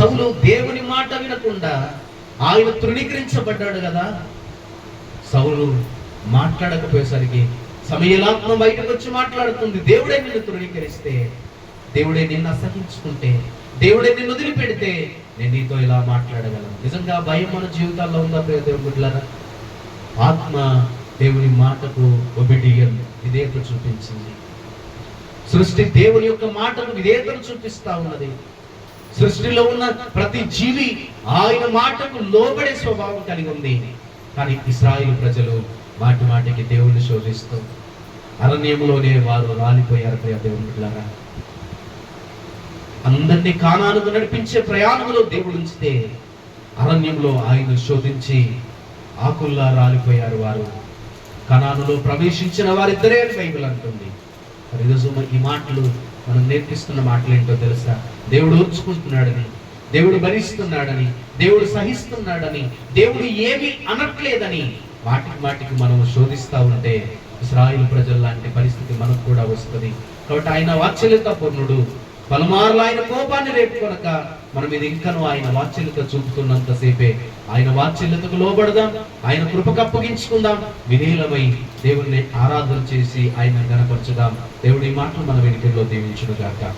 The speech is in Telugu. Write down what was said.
సౌలు దేవుని మాట వినకుండా ఆయన తృణీకరించబడ్డాడు కదా. సౌలు మాట్లాడకపోయేసరికి సమయలాత్మ బయటకు వచ్చి మాట్లాడుతుంది. దేవుడే నిన్ను తృణీకరిస్తే, దేవుడే నిన్ను అసహించుకుంటే, దేవుడే నిన్ను వదిలిపెడితే నేను నీతో ఇలా మాట్లాడగలను. నిజంగా భయం మన జీవితాల్లో ఉందా ప్రియ దేవుని బిడ్డలారా? ఆత్మ దేవుని మాటకు ఒబిడియన్ విధేయత చూపించింది. సృష్టి దేవుని యొక్క మాటకు విధేయతను చూపిస్తా ఉన్నది. సృష్టిలో ఉన్న ప్రతి జీవి ఆయన మాటకు లోబడే స్వభావం కలిగి ఉంది. కానీ ఇశ్రాయేలు ప్రజలు మాటి మాటికి దేవుణ్ణి శోధిస్తూ అరణ్యంలోనే వారు రాలిపోయారు ప్రియ దేవుని బిడ్డలారా. అందరినీ కానానుకు నడిపించే ప్రయాణంలో దేవుడు ఉంచితే అరణ్యంలో ఆయన శోధించి ఆకుల్లా రాలిపోయారు వారు. కనానులో ప్రవేశించిన వారిద్దరే అని బైబిల్ అంటుంది. ఈరోజు ఈ మాటలు మనం నేర్పిస్తున్న మాటలు ఏంటో తెలుసా? దేవుడు ఓర్చుకుంటున్నాడని, దేవుడు భరిస్తున్నాడని, దేవుడు సహిస్తున్నాడని, దేవుడు ఏమి అనట్లేదని మాటికి మాటికి మనం శోధిస్తూ ఉంటే ఇశ్రాయేలు ప్రజల లాంటి పరిస్థితి మనకు కూడా వస్తుంది. కాబట్టి ఆయన వాత్సల్యత పూర్ణుడు. పలుమార్లు ఆయన కోపాన్ని రేపుకొనక మనం ఇది ఇంకను ఆయన వాత్సల్యత చూపుతున్నంతసేపే ఆయన వాత్సల్యతకు లోబడదాం, ఆయన కృపకు అప్పగించుకుందాం, విధేయులమై దేవుణ్ణి ఆరాధన చేసి ఆయన గణపరచుదాం. దేవుడి మాటలు మన వెనుకల్లో దీవించును గాక.